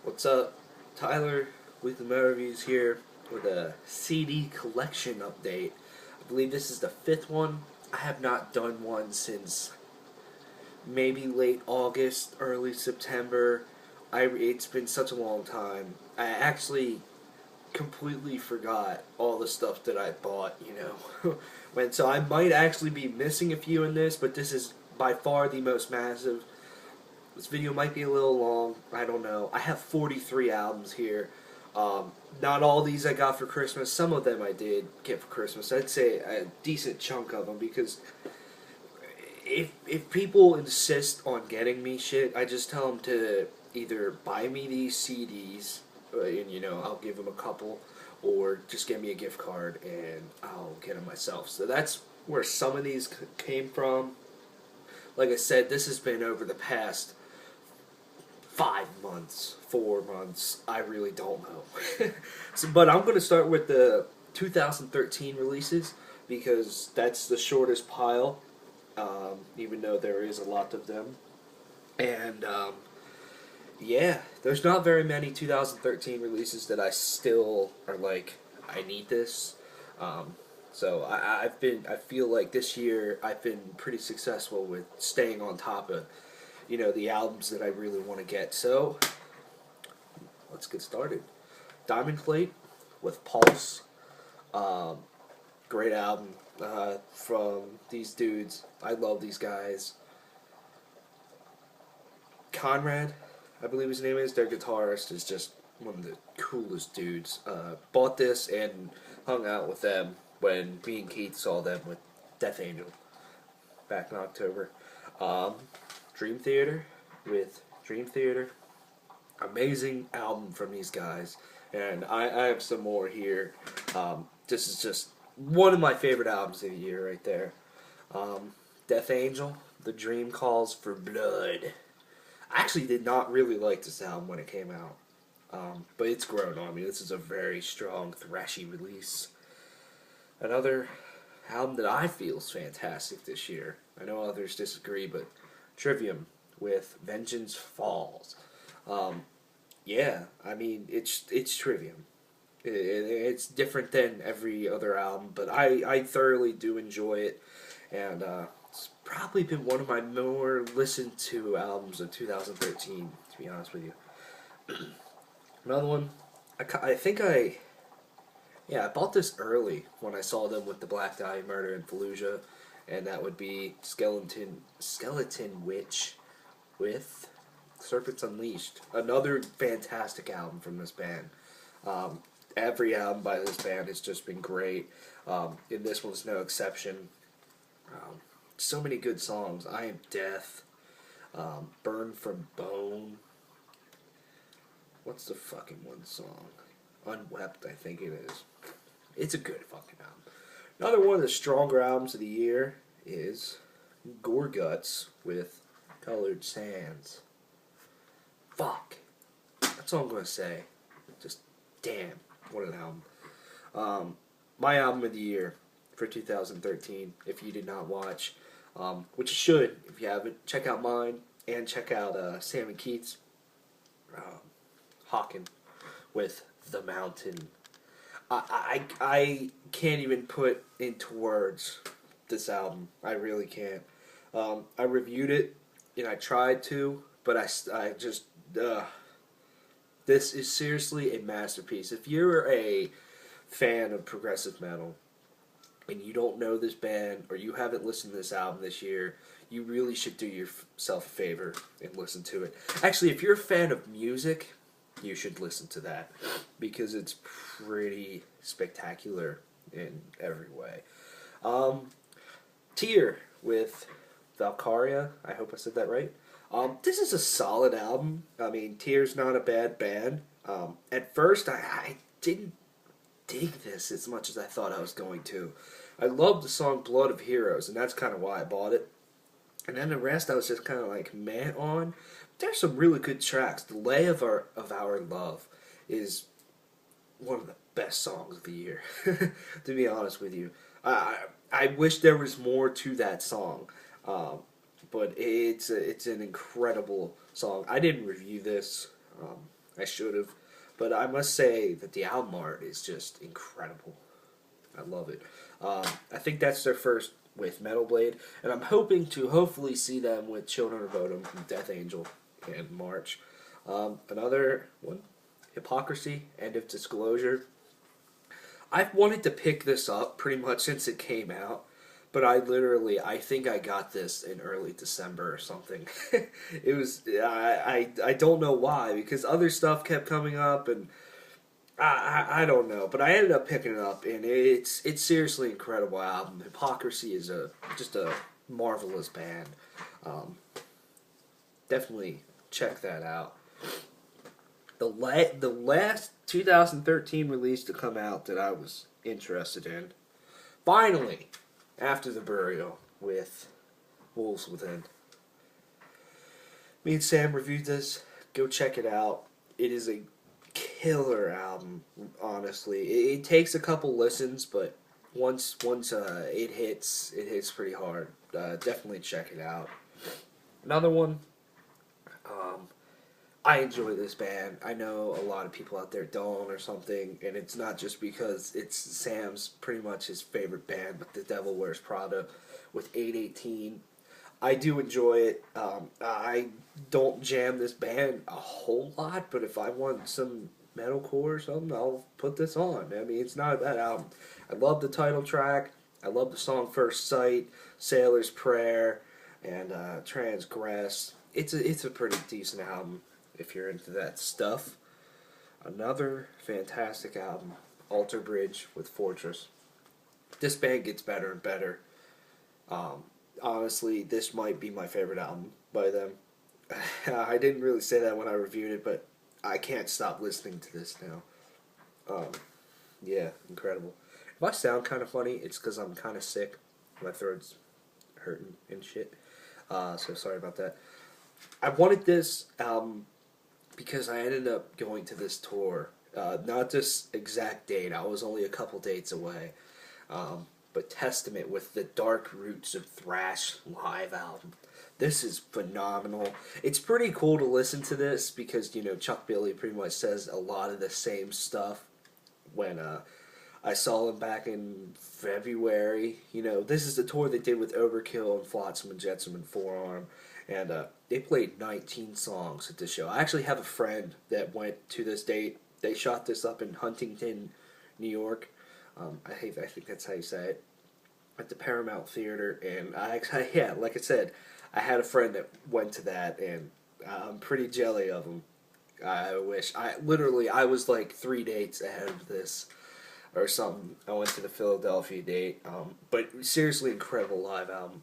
What's up? Tyler with the Mo Reviews here with a CD collection update. I believe this is the fifth one. I have not done one since maybe late August, early September. It's been such a long time. I actually completely forgot all the stuff that I bought, so I might actually be missing a few in this, but this is by far the most massive. This video might be a little long. I don't know. I have 43 albums here. Not all these I got for Christmas. Some of them I did get for Christmas. I'd say a decent chunk of them because if people insist on getting me shit, I just tell them to either buy me these CDs, and I'll give them a couple, or just get me a gift card and I'll get them myself. So that's where some of these came from. Like I said, this has been over the past 5 months, 4 months. I really don't know. But I'm going to start with the 2013 releases because that's the shortest pile, even though there is a lot of them. And yeah, there's not very many 2013 releases that I still are like, I need this. So I feel like this year I've been pretty successful with staying on top of, the albums that I really want to get. So let's get started. Diamond Plate with Pulse. Great album from these dudes. I love these guys. Conrad, I believe his name is, their guitarist, is just one of the coolest dudes. Bought this and hung out with them when me and Keith saw them with Death Angel back in October. Dream Theater with Dream Theater. Amazing album from these guys. And I have some more here. This is just one of my favorite albums of the year right there. Death Angel, The Dream Calls for Blood. I actually did not really like this album when it came out. But it's grown on me. This is a very strong, thrashy release. Another album that I feel is fantastic this year. I know others disagree, but Trivium with Vengeance Falls. Yeah, I mean, it's Trivium. It's different than every other album, but I thoroughly do enjoy it. And it's probably been one of my more listened to albums of 2013, to be honest with you. Another one, I bought this early when I saw them with the Black Dahlia Murder in Fallujah, and that would be Skeleton Witch with Serpents Unleashed. Another fantastic album from this band. Every album by this band has just been great, and this one's no exception. So many good songs. I Am Death, Burn from Bone. What's the fucking one song? Unwept, I think it is. It's a good fucking album. Another one of the stronger albums of the year is Gore Guts with Colored Sands. Fuck. That's all I'm going to say. Just, damn, what an album. My album of the year for 2013, if you did not watch, which you should if you haven't, check out mine and check out Sam and Keith's Hawken with The Mountain. I can't even put into words this album. I really can't. I reviewed it and I tried to, but I just this is seriously a masterpiece. If you're a fan of progressive metal and you don't know this band or you haven't listened to this album this year, you really should do yourself a favor and listen to it. Actually, if you're a fan of music, you should listen to that because it's pretty spectacular in every way. Tear with Valkyria. I hope I said that right. This is a solid album. I mean, Tear's not a bad band. At first, I didn't dig this as much as I thought I was going to. I loved the song Blood of Heroes, and that's kind of why I bought it. And then the rest I was just kind of like meh on. There's some really good tracks. The Lay of Our Love is one of the best songs of the year, to be honest with you. I wish there was more to that song, but it's an incredible song. I didn't review this. I should have. But I must say that the album art is just incredible. I love it. I think that's their first with Metal Blade, and I'm hoping to hopefully see them with Children of Bodom and Death Angel in March. Another one, Hypocrisy, End of Disclosure. I've wanted to pick this up pretty much since it came out, but I think I got this in early December or something. It was, I don't know why, because other stuff kept coming up, and I don't know, but I ended up picking it up, and it's seriously incredible album. Hypocrisy is just a marvelous band. Definitely check that out. The last 2013 release to come out that I was interested in, finally, After the Burial with Wolves Within. Me and Sam reviewed this. Go check it out. It is a killer album, honestly. It takes a couple listens, but once it hits pretty hard. Definitely check it out. Another one. I enjoy this band. I know a lot of people out there don't or something, and it's not just because it's Sam's pretty much his favorite band, but The Devil Wears Prada with 818. I do enjoy it. I don't jam this band a whole lot, but if I want some metalcore or something, I'll put this on. I mean, it's not a bad album. I love the title track. I love the song First Sight, Sailor's Prayer, and Transgress. It's a pretty decent album if you're into that stuff. Another fantastic album, Alter Bridge with Fortress. This band gets better and better. Honestly, this might be my favorite album by them. I didn't really say that when I reviewed it, but I can't stop listening to this now. Yeah, incredible. If I sound kind of funny, it's because I'm kind of sick. My throat's hurting and shit. So sorry about that. I wanted this album because I ended up going to this tour. Not this exact date. I was only a couple dates away. But Testament with the Dark Roots of Thrash live album. This is phenomenal. It's pretty cool to listen to this because, you know, Chuck Billy pretty much says a lot of the same stuff when I saw him back in February. You know, this is the tour they did with Overkill and Flotsam and Jetsam and Forearm. And they played 19 songs at this show. I actually have a friend that went to this date. They shot this up in Huntington, New York. I think that's how you say it. At the Paramount Theater. And yeah, like I said, I had a friend that went to that, and I'm pretty jelly of him. I wish. I was like 3 dates ahead of this or something. I went to the Philadelphia date. But seriously incredible live album.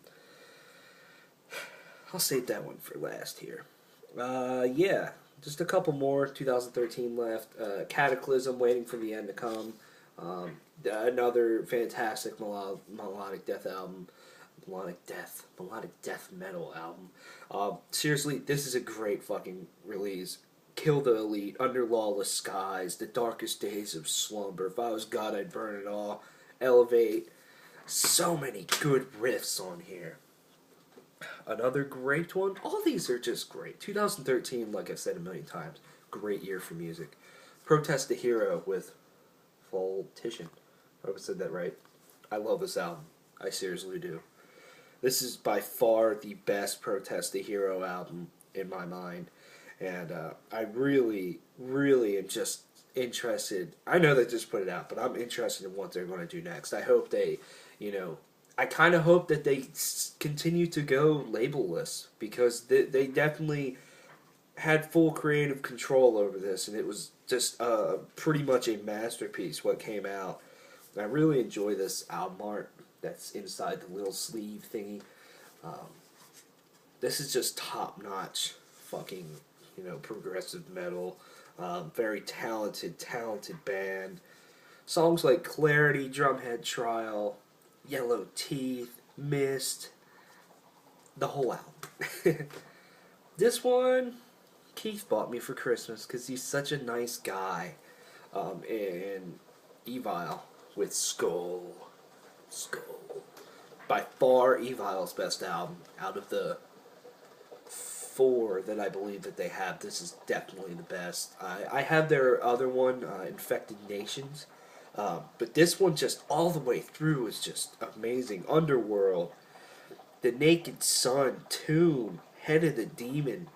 I'll save that one for last here. Yeah, just a couple more. 2013 left. Cataclysm, Waiting for the End to Come. Another fantastic melodic death album. Melodic death metal album. Seriously, this is a great fucking release. Kill the Elite, Under Lawless Skies, The Darkest Days of Slumber, If I Was God I'd Burn It All, Elevate. So many good riffs on here. Another great one. All these are just great. 2013, like I've said a million times, great year for music. Protest the Hero with Voltition. I hope I said that right. I love this album. I seriously do. This is by far the best Protest the Hero album in my mind. And I really, really am just interested. I know they just put it out, but I'm interested in what they're going to do next. I hope they, I kind of hope that they continue to go labelless, because they definitely had full creative control over this, and it was just pretty much a masterpiece what came out. And I really enjoy this album art that's inside the little sleeve thingy. This is just top-notch fucking, progressive metal. Very talented band. Songs like Clarity, Drumhead Trial, Yellow Teeth, Mist, the whole album. This one, Keith bought me for Christmas because he's such a nice guy. And Evil with Skull. By far Evil's best album out of the 4 that I believe that they have, this is definitely the best. I have their other one, Infected Nations, but this one just all the way through is just amazing. Underworld, The Naked Sun, Tomb, Head of the Demon,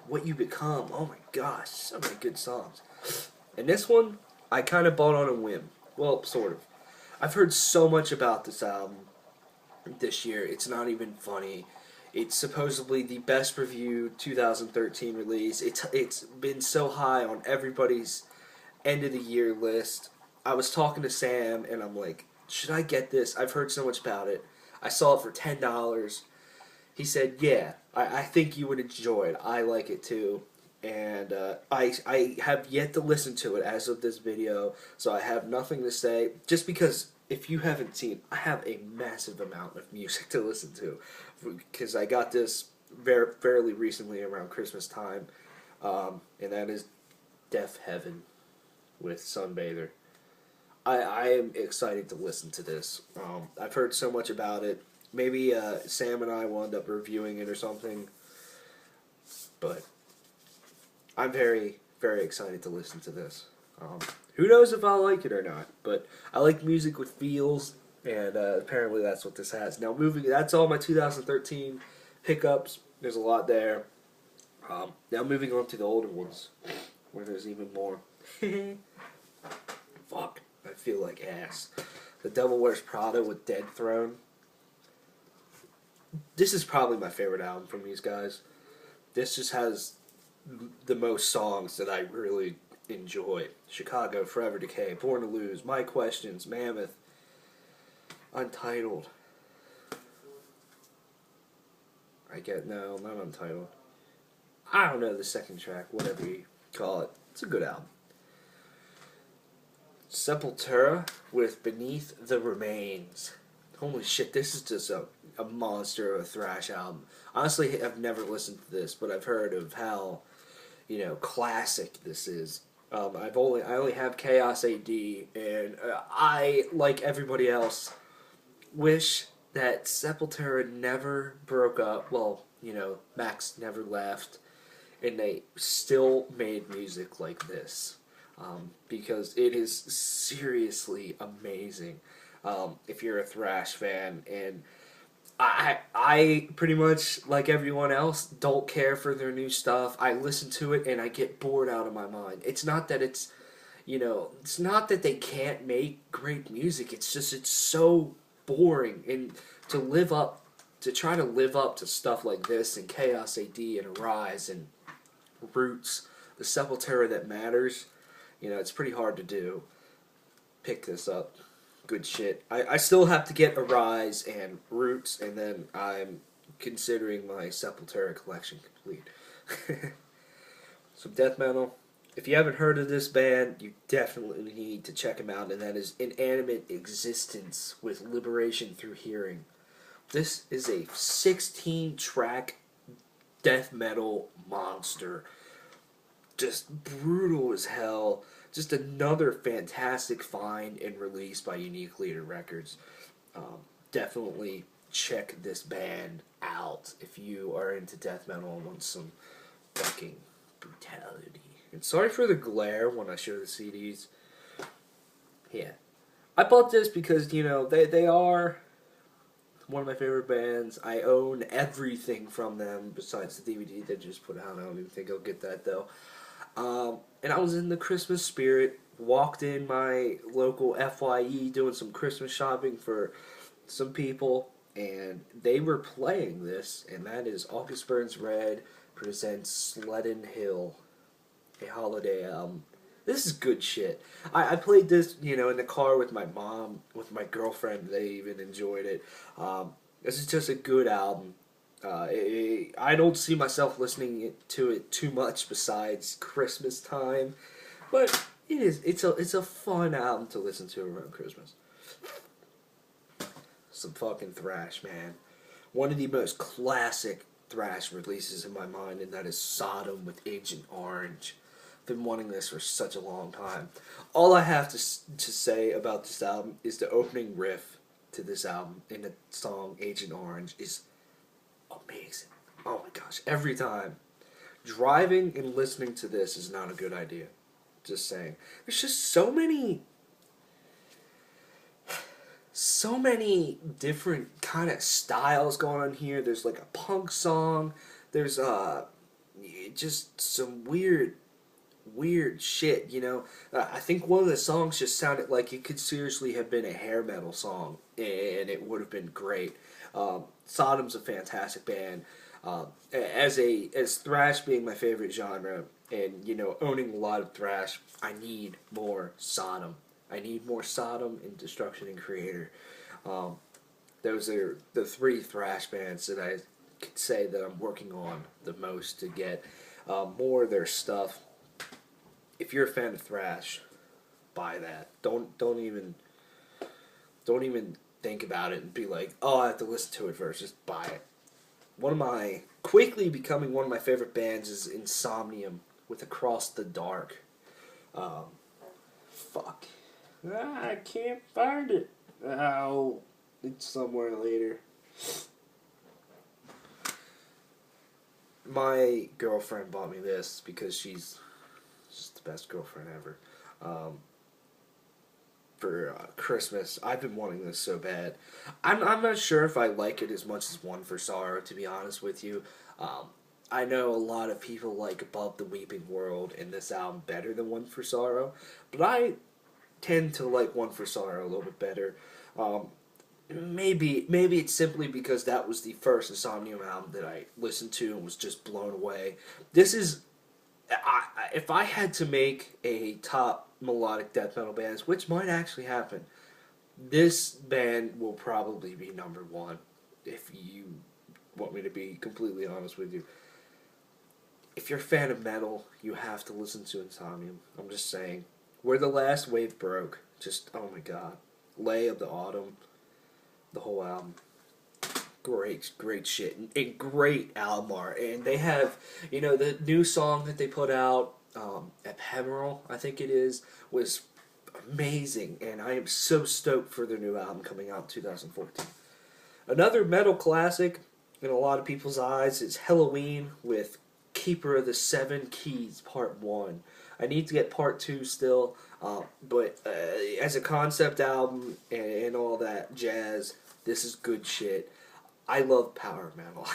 What You Become. Oh my gosh, so many good songs. And this one, I kind of bought on a whim. Well, sort of. I've heard so much about this album this year, it's not even funny. It's supposedly the best reviewed 2013 release. It's been so high on everybody's end of the year list. I was talking to Sam and I'm like, should I get this? I've heard so much about it. I saw it for $10. He said, yeah, I think you would enjoy it. I like it too. And I have yet to listen to it as of this video, so I have nothing to say. Just because, if you haven't seen, I have a massive amount of music to listen to. Because I got this fairly recently around Christmas time. And that is Death Heaven with Sunbather. I am excited to listen to this. I've heard so much about it. Maybe Sam and I will end up reviewing it or something. But I'm very, very excited to listen to this. Who knows if I'll like it or not, but I like music with feels, and apparently that's what this has. Now, that's all my 2013 pickups. There's a lot there. Now moving on to the older ones, where there's even more. Fuck, I feel like ass. The Devil Wears Prada with Dead Throne. This is probably my favorite album from these guys. This just has the most songs that I really enjoy. Chicago, Forever Decay, Born to Lose, My Questions, Mammoth, Untitled. No, not Untitled. I don't know the second track, whatever you call it. It's a good album. Sepultura with Beneath the Remains. Holy shit, this is just a monster of a thrash album. Honestly, I've never listened to this, but I've heard of how, classic this is. I only have Chaos AD, and I, like everybody else, wish that Sepultura never broke up. Well, Max never left, and they still made music like this, because it is seriously amazing. If you're a thrash fan, and I pretty much, like everyone else, don't care for their new stuff. I listen to it and I get bored out of my mind. It's not that it's not that they can't make great music. It's just, it's so boring. And to try to live up to stuff like this and Chaos AD and Arise and Roots, the Sepultura that matters, it's pretty hard to do. Pick this up. Good shit. I still have to get Arise and Roots, and then I'm considering my Sepultura collection complete. Some death metal. If you haven't heard of this band, you definitely need to check them out, and that is Inanimate Existence with Liberation Through Hearing. This is a 16-track death metal monster. Just brutal as hell. Just another fantastic find and release by Unique Leader Records. Definitely check this band out if you are into death metal and want some fucking brutality. And sorry for the glare when I show the CDs. Yeah. I bought this because, they are one of my favorite bands. I own everything from them besides the DVD they just put out. I don't even think I'll get that, though. And I was in the Christmas spirit, walked in my local FYE doing some Christmas shopping for some people, and they were playing this, and that is August Burns Red presents Sleddon Hill, a holiday album. This is good shit. I played this, in the car with my mom, with my girlfriend. They even enjoyed it. This is just a good album. I don't see myself listening to it too much besides Christmas time, but it's a fun album to listen to around Christmas. Some fucking thrash, man. One of the most classic thrash releases in my mind, and that is Sodom with Agent Orange. I've been wanting this for such a long time. All I have to say about this album is the opening riff to this album in the song Agent Orange is amazing. Oh my gosh, every time. Driving and listening to this is not a good idea. Just saying. There's just so many different kind of styles going on here. There's like a punk song. There's just some weird shit, you know. I think one of the songs just sounded like it could seriously have been a hair metal song, and it would have been great. Sodom's a fantastic band. As thrash being my favorite genre, and you know, owning a lot of thrash, I need more Sodom. I need more Sodom and Destruction and Creator. Um, those are the three thrash bands that I could say that I'm working on the most to get more of their stuff. If you're a fan of thrash, buy that. Don't even think about it and be like, oh, I have to listen to it first. Just buy it. Quickly becoming one of my favorite bands is Insomnium with Across the Dark. Fuck. I can't find it. Oh, it's somewhere later. My girlfriend bought me this because she's the best girlfriend ever. For Christmas, I've been wanting this so bad. I'm not sure if I like it as much as One for Sorrow, to be honest with you. I know a lot of people like Above the Weeping World and this album better than One for Sorrow, but I tend to like One for Sorrow a little bit better. Maybe it's simply because that was the first Insomnium album that I listened to and was just blown away. This is, if I had to make a top melodic death metal bands, which might actually happen, this band will probably be number one, if you want me to be completely honest with you. If you're a fan of metal, you have to listen to Insomnium. I'm just saying. Where the Last Wave Broke. Just, oh my god. Lay of the Autumn. The whole album. Great shit. And great album art. And they have, you know, the new song that they put out, Ephemeral, I think it is, was amazing. And I am so stoked for their new album coming out in 2014. Another metal classic, in a lot of people's eyes, is Halloween with Keeper of the Seven Keys Part 1. I need to get Part 2 still, but as a concept album and all that jazz, this is good shit. I love power metal.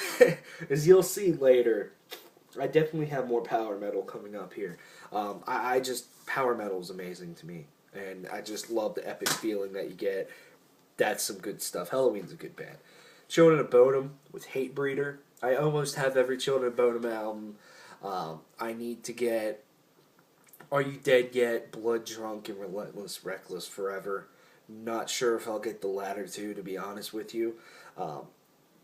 As you'll see later, I definitely have more power metal coming up here. Power metal is amazing to me, and I just love the epic feeling that you get. That's some good stuff. Halloween's a good band. Children of Bodom with Hatebreeder. I almost have every Children of Bodom album. I need to get Are You Dead Yet, Blood Drunk, and Relentless Reckless Forever. Not sure if I'll get the latter two, to be honest with you.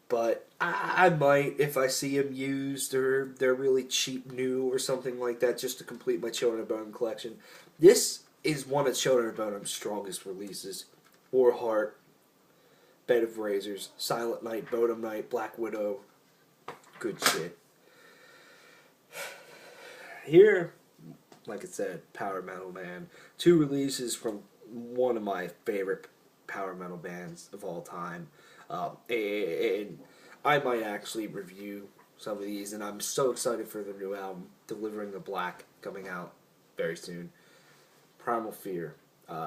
But I might if I see them used or they're really cheap new or something like that, just to complete my Children of Bodom collection. This is one of Children of Bodom's strongest releases. War Heart, Bed of Razors, Silent Night, Bodom Night, Black Widow. Good shit. Here, like I said, power metal, man. Two releases from one of my favorite power metal bands of all time. And I might actually review some of these, and I'm so excited for their new album, Delivering the Black, coming out very soon. Primal Fear.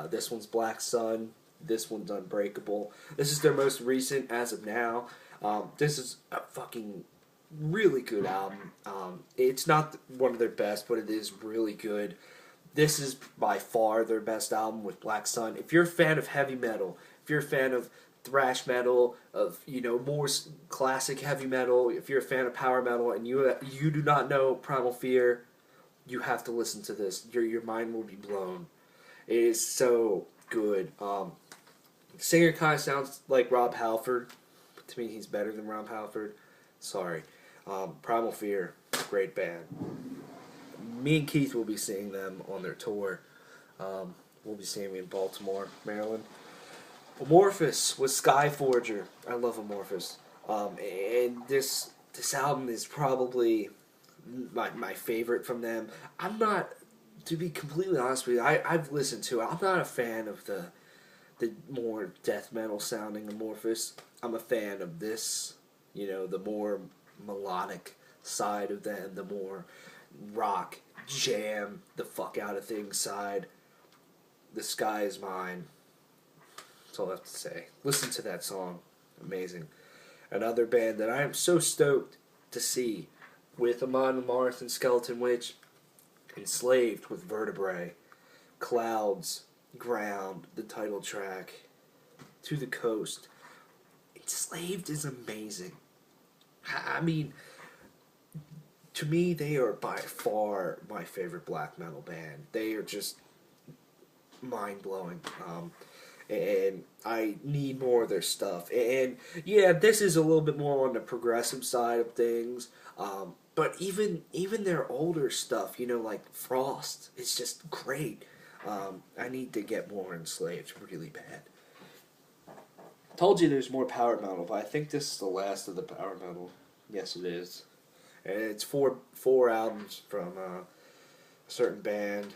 This one's Black Sun. This one's Unbreakable. This is their most recent as of now. This is a fucking really good album. It's not one of their best, but it is really good. This is by far their best album with Black Sun. If you're a fan of heavy metal, if you're a fan of thrash metal, of, you know, more classic heavy metal, if you're a fan of power metal and you do not know Primal Fear, you have to listen to this. Your mind will be blown. It is so good. The singer kind of sounds like Rob Halford, but to me he's better than Rob Halford. Sorry. Primal Fear, great band. Me and Keith will be seeing them on their tour. We'll be seeing them in Baltimore, Maryland. Amorphous with Skyforger. I love Amorphous. And this album is probably my favorite from them. I'm not, to be completely honest with you, I've listened to it. I'm not a fan of the more death metal sounding Amorphous. I'm a fan of this, you know, the more melodic side of them, the more rock, jam the fuck out of things side. The Sky Is Mine. That's all I have to say. Listen to that song. Amazing. Another band that I am so stoked to see with Amon Amarth and Skeleton Witch, Enslaved with Vertebrae, Clouds, Ground, the title track, To the Coast. Enslaved is amazing. I mean, to me, they are by far my favorite black metal band. They are just mind-blowing. And I need more of their stuff. And yeah, this is a little bit more on the progressive side of things. But even their older stuff, you know, like Frost, it's just great. I need to get more Enslaved really bad. Told you there's more power metal, but I think this is the last of the power metal. Yes, it is. And it's four albums from a certain band.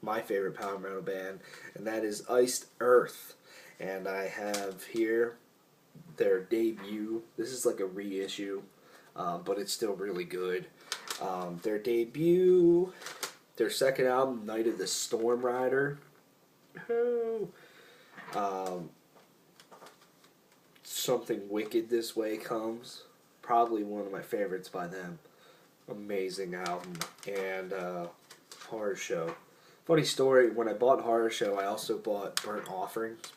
My favorite power metal band, and that is Iced Earth. And I have here their debut. This is like a reissue, but it's still really good. Their debut, their second album, Night of the Storm Rider. Something Wicked This Way Comes. Probably one of my favorites by them. Amazing album. And Horror Show. Funny story, when I bought Horror Show, I also bought Burnt Offerings.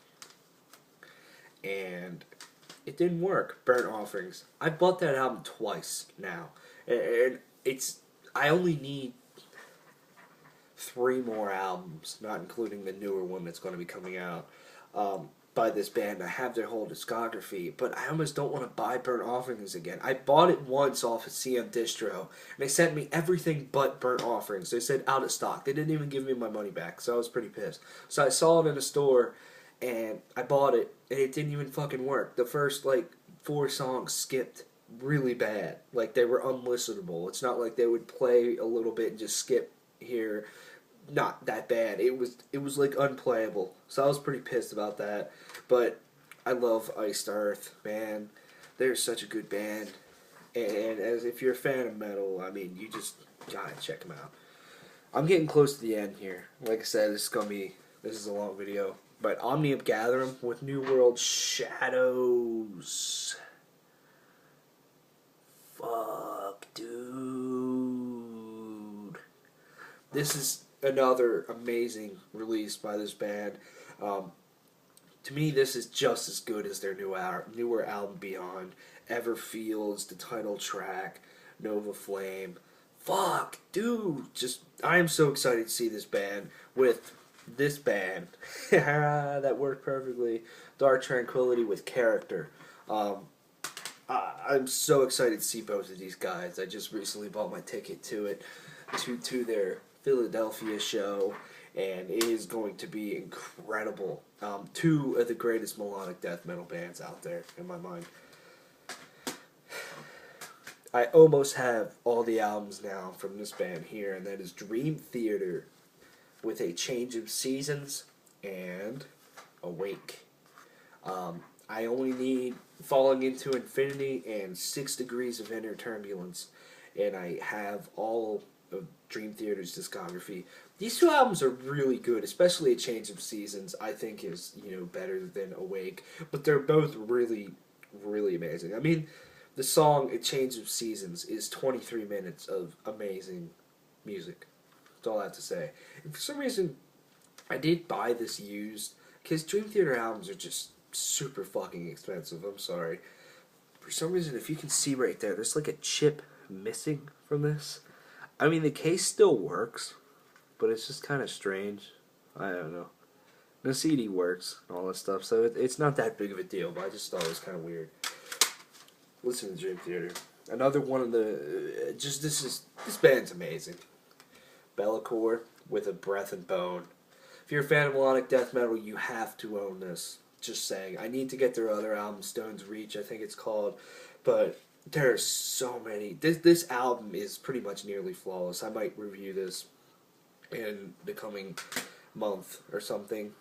And it didn't work, Burnt Offerings. I bought that album twice now. And I only need 3 more albums, not including the newer one that's going to be coming out, by this band. I have their whole discography, but I almost don't want to buy Burnt Offerings again. I bought it once off of CM Distro, and they sent me everything but Burnt Offerings. They said out of stock. They didn't even give me my money back, so I was pretty pissed. So I saw it in a store, and I bought it, and it didn't even fucking work. The first, 4 songs skipped really bad. Like, they were unlistenable. It's not like they would play a little bit and just skip here. Not that bad. It was unplayable. So I was pretty pissed about that. But I love Iced Earth, man. They're such a good band. And as if you're a fan of metal, I mean, you just gotta check them out. I'm getting close to the end here. Like I said, this is a long video. But Omnium Gathering with New World Shadows. Fuck, dude. This is another amazing release by this band. To me, this is just as good as their newer album Beyond. Everfields, the title track, Nova Flame. Fuck, dude. I am so excited to see this band with this band. That worked perfectly. Dark Tranquility with Character. I'm so excited to see both of these guys. I just recently bought my ticket to their Philadelphia show, and it is going to be incredible. 2 of the greatest melodic death metal bands out there, in my mind. I almost have all the albums now from this band here, and that is Dream Theater with A Change of Seasons and Awake. I only need Falling Into Infinity and 6 Degrees of Inner Turbulence, and I have all of Dream Theater's discography. These 2 albums are really good, especially A Change of Seasons, I think is, better than Awake, but they're both really, really amazing. I mean, the song A Change of Seasons is 23 minutes of amazing music. That's all I have to say. And for some reason, I did buy this used, because Dream Theater albums are just super fucking expensive, I'm sorry. For some reason, if you can see right there, there's like a chip missing from this. I mean, the case still works, but it's just kind of strange. I don't know. The CD works and all that stuff, so it's not that big of a deal, but I just thought it was kind of weird. Listen to Dream Theater. Another one of the... this band's amazing. Bellacore with A Breath and Bone. If you're a fan of melodic death metal, you have to own this. Just saying. I need to get their other album, Stone's Reach, I think it's called, but... There's so many. This album is pretty much nearly flawless. I might review this in the coming month or something.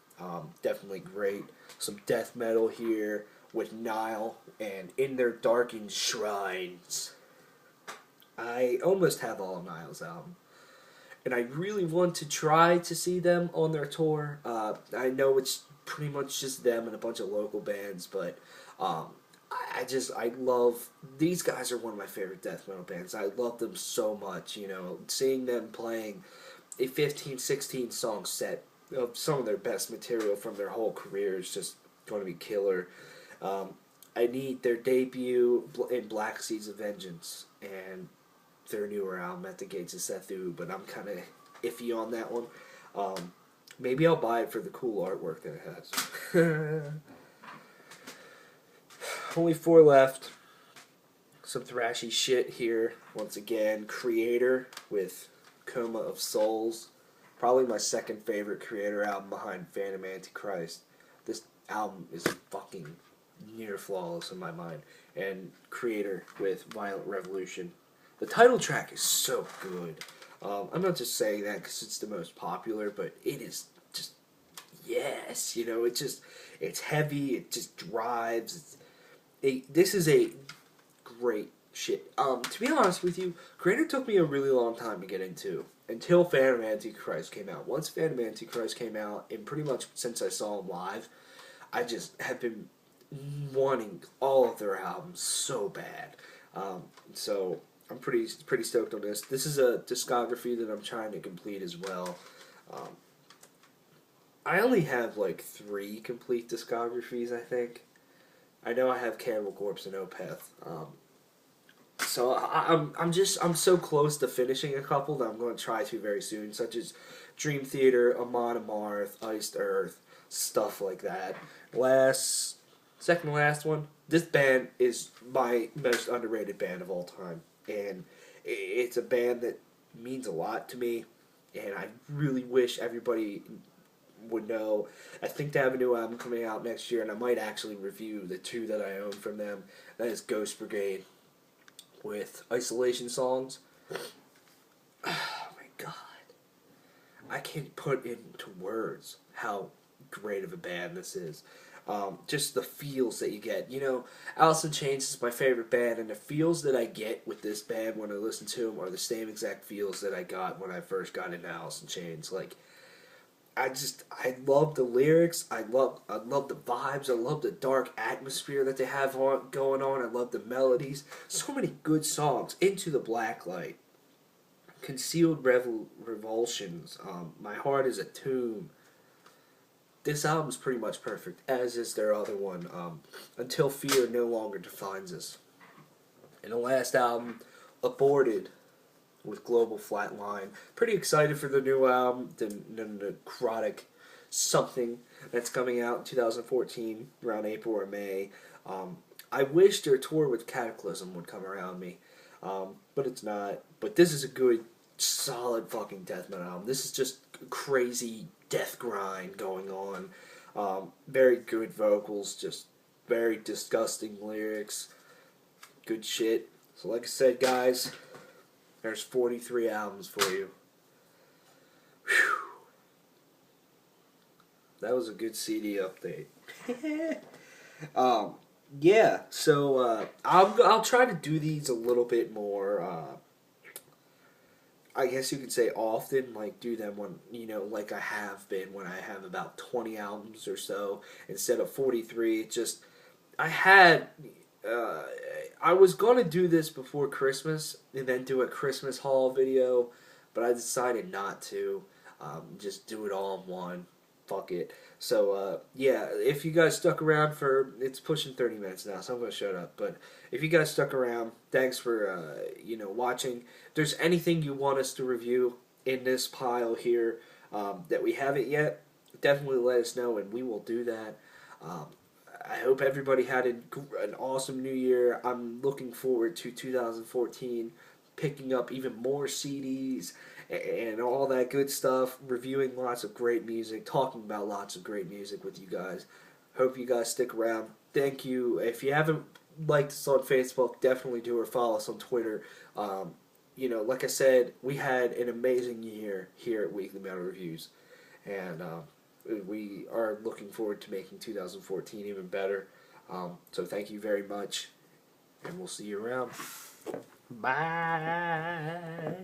Definitely great. Some death metal here with Nile and In Their Darkened Shrines. I almost have all of Nile's album. And I really want to try to see them on their tour. I know it's pretty much just them and a bunch of local bands, but I love, these guys are one of my favorite death metal bands. I love them so much, you know, seeing them playing a 15, 16 song set of some of their best material from their whole career is just going to be killer. I need their debut in Black Seeds of Vengeance and their newer album At the Gates of Sethu, but I'm kind of iffy on that one. Maybe I'll buy it for the cool artwork that it has. Only 4 left. Some thrashy shit here. Once again, Creator with Coma of Souls. Probably my second favorite Creator album behind Phantom Antichrist. This album is fucking near flawless in my mind. And Creator with Violent Revolution. The title track is so good. I'm not just saying that because it's the most popular, but it is just, yes, you know, it's heavy, it just drives. This is a great shit. To be honest with you, Creator took me a really long time to get into, until Phantom Antichrist came out. Once Phantom Antichrist came out, and pretty much since I saw them live, I just have been wanting all of their albums so bad. So I'm pretty stoked on this. This is a discography that I'm trying to complete as well. I only have like 3 complete discographies, I think. I know I have Cannibal Corpse and Opeth. So I'm so close to finishing a couple that I'm going to try to very soon, such as Dream Theater, Amon Amarth, Iced Earth, stuff like that. Second to last one. This band is my most underrated band of all time, and it's a band that means a lot to me, and I really wish everybody would know. I think they have a new album coming out next year, and I might actually review the 2 that I own from them. That is Ghost Brigade with Isolation Songs. Oh my god. I can't put into words how great of a band this is. Just the feels that you get. You know, Alice in Chains is my favorite band, and the feels that I get with this band when I listen to them are the same exact feels that I got when I first got into Alice in Chains. Like, I love the lyrics, I love the vibes, I love the dark atmosphere that they have going on, I love the melodies. So many good songs. Into the Blacklight, Concealed Revulsions, My Heart is a Tomb. This album's pretty much perfect, as is their other one, Until Fear No Longer Defines Us. And the last album, Aborted, with Global Flatline. Pretty excited for the new album, the Necrotic something that's coming out in 2014, around April or May. I wish their tour with Cataclysm would come around me, but it's not. But this is a good, solid fucking death metal album. This is just crazy death grind going on. Very good vocals, just very disgusting lyrics. Good shit. So like I said, guys, there's 43 albums for you. Whew. That was a good CD update. Yeah, so I'll try to do these a little bit more. I guess you could say often, like do them when, you know, like I have been when I have about 20 albums or so instead of 43. Just I was going to do this before Christmas and then do a Christmas haul video, but I decided not to. Just do it all in one. Fuck it. So, yeah, if you guys stuck around for, it's pushing 30 minutes now, so I'm going to shut up. But if you guys stuck around, thanks for, watching. If there's anything you want us to review in this pile here that we haven't yet, definitely let us know, and we will do that. I hope everybody had an awesome new year. I'm looking forward to 2014, picking up even more CDs and all that good stuff, reviewing lots of great music, talking about lots of great music with you guys. Hope you guys stick around. Thank you. If you haven't liked us on Facebook, definitely do, or follow us on Twitter. Like I said, we had an amazing year here at Weekly Metal Reviews, and we are looking forward to making 2014 even better. So thank you very much, and we'll see you around. Bye.